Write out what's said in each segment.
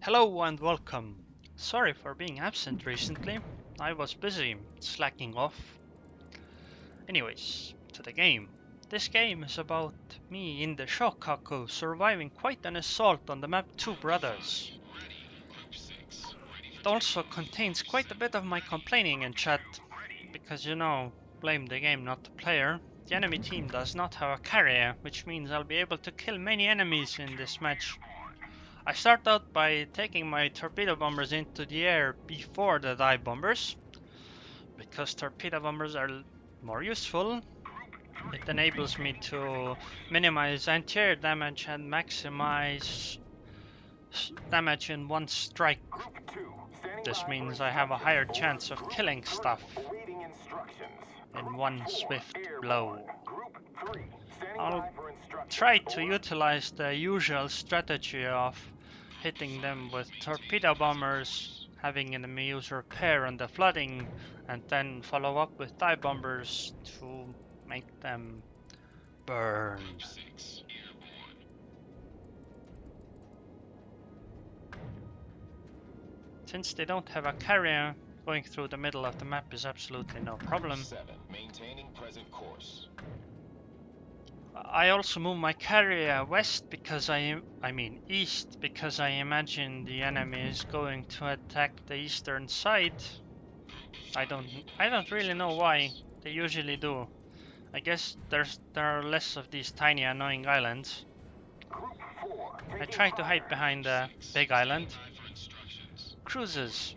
Hello and welcome. Sorry for being absent recently. I was busy slacking off. Anyways, to the game. This game is about me in the Shoukaku surviving quite an assault on the map Two Brothers. It also contains quite a bit of my complaining in chat, because blame the game not the player. The enemy team does not have a carrier, which means I'll be able to kill many enemies in this match. I start out by taking my torpedo bombers into the air before the dive bombers, because torpedo bombers are more useful. It enables me to minimize anti-air damage and maximize damage in one strike. This means I have a higher chance of killing stuff in one swift blow. I'll try to utilize the usual strategy of hitting them with torpedo bombers, having enemy use repair on the flooding, and then follow up with dive bombers to make them burn. Since they don't have a carrier, going through the middle of the map is absolutely no problem. Maintaining present course. I also move my carrier west because east, because I imagine the enemy is going to attack the eastern side. I don't really know why. They usually do. I guess there are less of these tiny annoying islands. I try to hide behind the big island. Cruisers.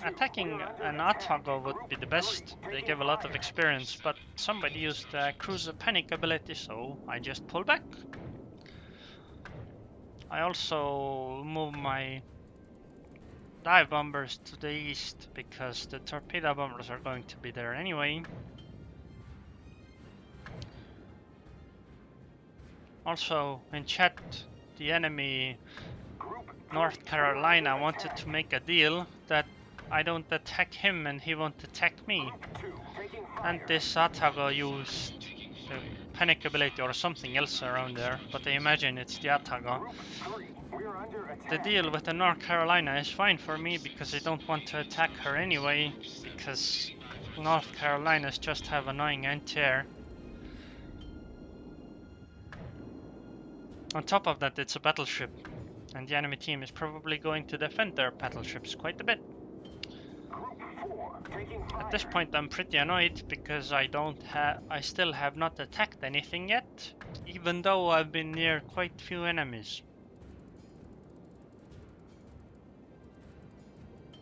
Attacking an Atago would be the best. They give a lot of experience, but somebody used the cruiser panic ability, so I just pull back. I also move my dive bombers to the east because the torpedo bombers are going to be there anyway. Also, in chat, the enemy North Carolina wanted to make a deal that I don't attack him and he won't attack me. And this Atago used the panic ability or something else around there, but I imagine it's the Atago. The deal with the North Carolina is fine for me because I don't want to attack her anyway, because North Carolinas just have annoying anti-air. On top of that, it's a battleship, and the enemy team is probably going to defend their battleships quite a bit. At this point I'm pretty annoyed because I still have not attacked anything yet, even though I've been near quite few enemies.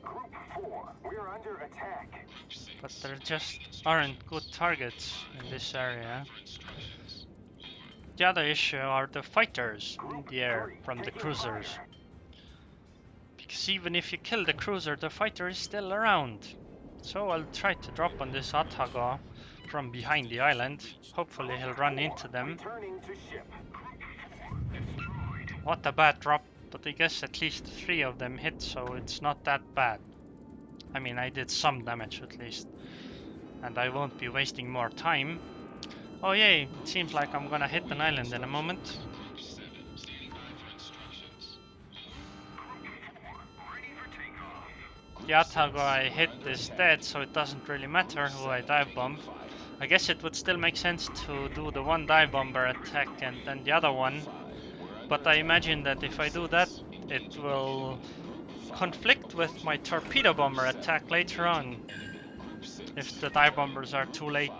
Group 4, we're under attack. But there just aren't good targets in this area. The other issue are the fighters in the air from the cruisers. Because even if you kill the cruiser, the fighter is still around. So I'll try to drop on this Atago from behind the island. Hopefully he'll run into them. What a bad drop, but I guess at least 3 of them hit, so it's not that bad. I mean, I did some damage at least. And I won't be wasting more time. Oh yay, it seems like I'm gonna hit an island in a moment. The Atago I hit is dead, so it doesn't really matter who I dive bomb. I guess it would still make sense to do the one dive bomber attack and then the other one. But I imagine that if I do that, it will conflict with my torpedo bomber attack later on, if the dive bombers are too late.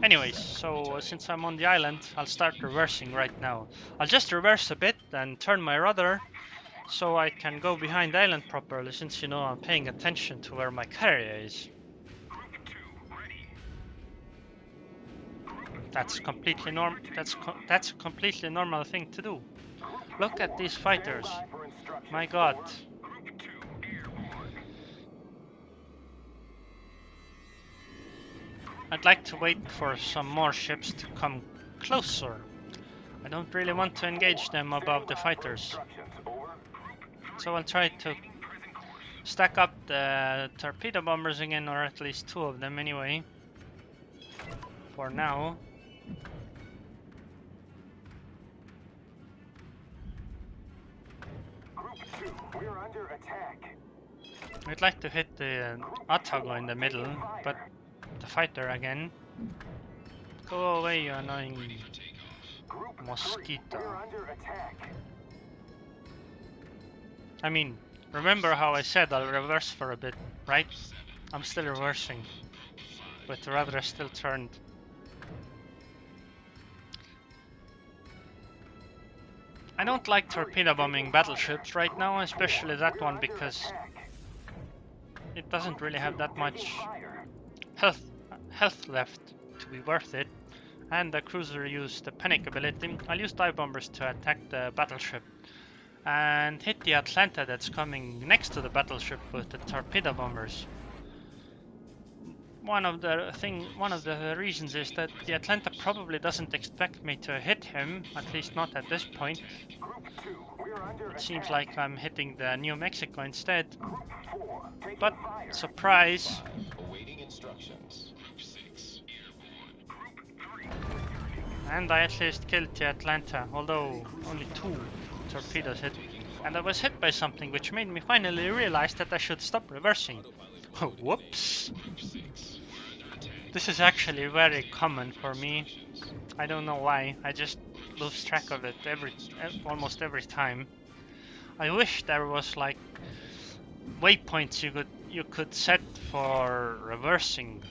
Anyways, so since I'm on the island, I'll start reversing right now. I'll just reverse a bit and turn my rudder so I can go behind the island properly, since I'm paying attention to where my carrier is. That's completely that's a completely normal thing to do. Look at these fighters. My god. I'd like to wait for some more ships to come closer. I don't really want to engage them above the fighters. So I'll try to stack up the torpedo bombers again, or at least 2 of them anyway. For now. Group We're under attack. I'd like to hit the Atago in the middle, but the fighter again. Go away, you annoying mosquito. We're under attack. I mean, remember how I said I'll reverse for a bit, right? I'm still reversing, but rather still turned. I don't like torpedo bombing battleships right now, especially that one, because it doesn't really have that much health left to be worth it. And the cruiser used the panic ability. I'll use dive bombers to attack the battleship and hit the Atlanta that's coming next to the battleship with the torpedo bombers. One of the reasons is that the Atlanta probably doesn't expect me to hit him, at least not at this point. It seems like I'm hitting the New Mexico instead. But surprise! Awaiting instructions. And I at least killed the Atlanta, although only 2 torpedoes hit. And I was hit by something which made me finally realize that I should stop reversing. Whoops! This is actually very common for me. I don't know why, I just lose track of it almost every time. I wish there was like waypoints you could set for reversing.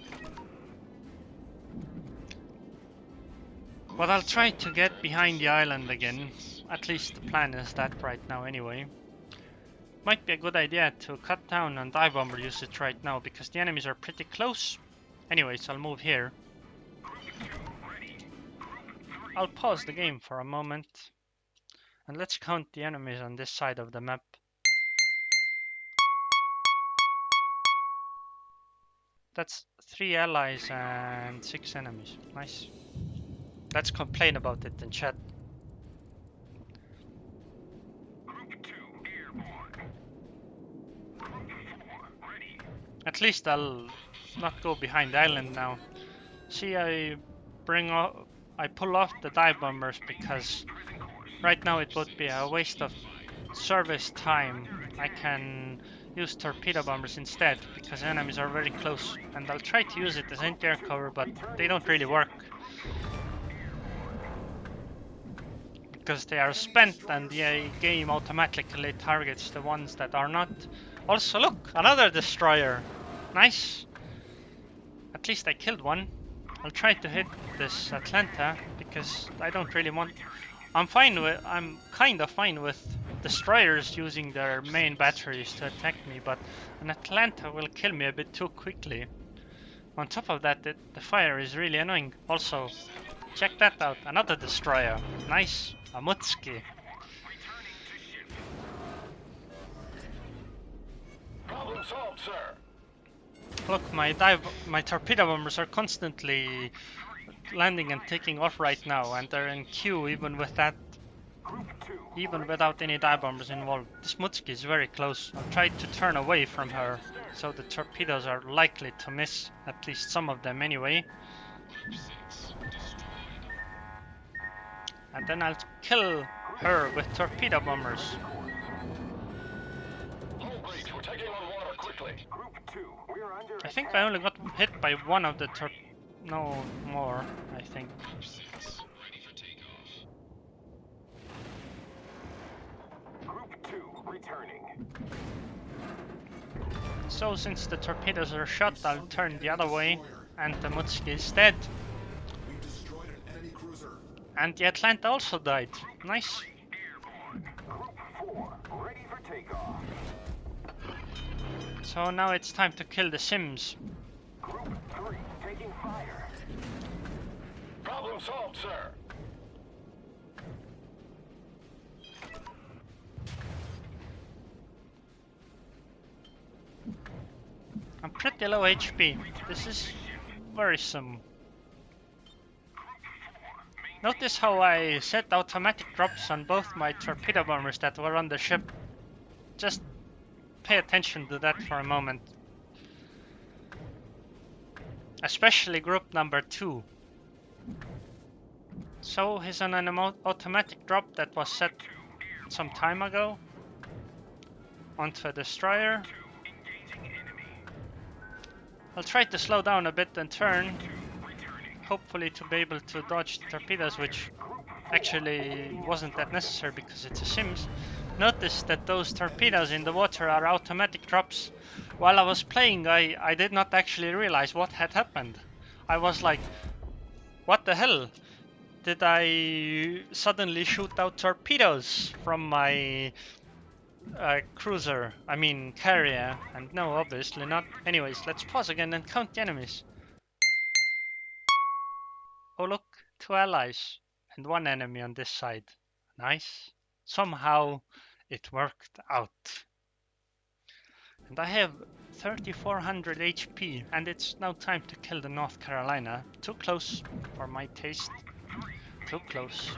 But I'll try to get behind the island again. At least the plan is that right now anyway. Might be a good idea to cut down on dive bomber usage right now because the enemies are pretty close. Anyways, I'll move here. I'll pause the game for a moment. And let's count the enemies on this side of the map. That's 3 allies and 6 enemies. Nice. Let's complain about it in chat. At least I'll not go behind the island now. See, I pull off the dive bombers because right now it would be a waste of service time. I can use torpedo bombers instead because enemies are very close, and I'll try to use it as anti-air cover, but they don't really work because they are spent and the game automatically targets the ones that are not. Also, look, another destroyer. Nice. At least I killed one. I'll try to hit this Atlanta because I don't really want. I'm kind of fine with destroyers using their main batteries to attack me, but an Atlanta will kill me a bit too quickly. On top of that, the fire is really annoying. Also, check that out, another destroyer. Nice, a Mutsuki. Problem solved, sir. Look, my torpedo bombers are constantly landing and taking off right now, and they're in queue even without any dive bombers involved. This Mutsuki is very close. I'll try to turn away from her, so the torpedoes are likely to miss, at least some of them anyway. And then I'll kill her with torpedo bombers. We're taking on water quickly. Group 2, we're under I think I only got hit by one of the no more, I think. Group 2 returning. So since the torpedoes are shot, I'll turn the other way, and the Mutsuki is dead. And the Atlanta also died. Nice. Group 4 ready for takeoff. So now it's time to kill the Sims. Group 3 taking fire. Problem solved, sir. I'm pretty low HP. This is worrisome. Notice how I set automatic drops on both my torpedo bombers that were on the ship. Just pay attention to that for a moment. Especially group number 2. So he's on an automatic drop that was set some time ago. onto a destroyer. I'll try to slow down a bit and turn, hopefully to be able to dodge the torpedoes, which actually wasn't that necessary because it's a Sims. Notice that those torpedoes in the water are automatic drops. While I was playing, I did not actually realize what had happened. I was like, what the hell? Did I suddenly shoot out torpedoes from my cruiser? I mean carrier. And no, obviously not. Anyways, let's pause again and count the enemies. Oh look, 2 allies and 1 enemy on this side. Nice. Somehow it worked out. And I have 3400 HP, and it's now time to kill the North Carolina. Too close for my taste. Too close.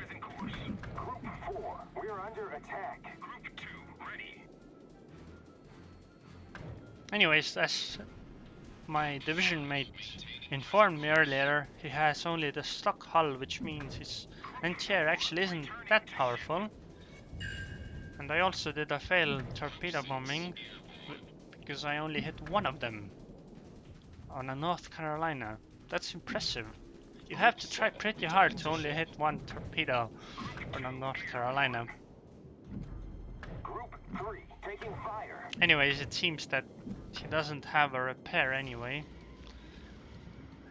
Group 4, we're under attack. Group 2, ready. Anyways, as my division mate informed me earlier, he has only the stock hull, which means his NTR actually isn't that powerful. And I also did a failed torpedo bombing because I only hit 1 of them on a North Carolina. That's impressive. You have to try pretty hard to only hit 1 torpedo on a North Carolina. Group 3, taking fire. Anyways, it seems that he doesn't have a repair anyway.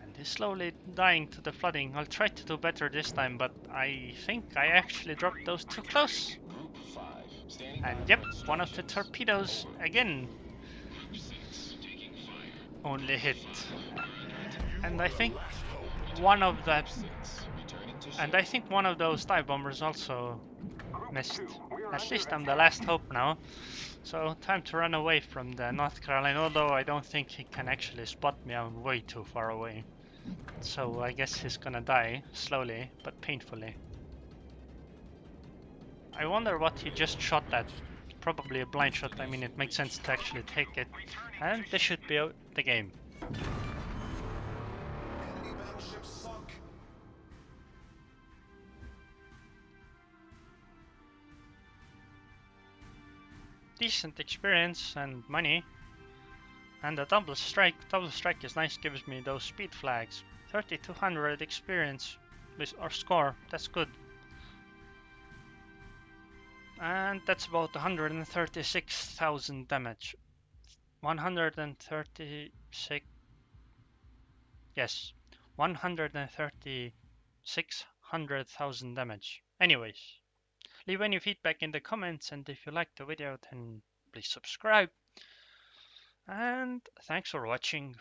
And he's slowly dying to the flooding. I'll try to do better this time, but I think I actually dropped those too close. And yep, 1 of the torpedoes again only hit. And I think one of those dive bombers also missed. At least I'm the last hope now. So time to run away from the North Carolina, although I don't think he can actually spot me. I'm way too far away. So I guess he's gonna die slowly but painfully. I wonder what he just shot at. Probably a blind shot. I mean, it makes sense to actually take it. And this should be the game. Decent experience and money. And a double strike. Double strike is nice, gives me those speed flags. 3200 experience or score. That's good. And that's about 136,000 damage. 136. Yes, 136,000 damage. Anyways, leave any feedback in the comments, and if you liked the video, then please subscribe. And thanks for watching.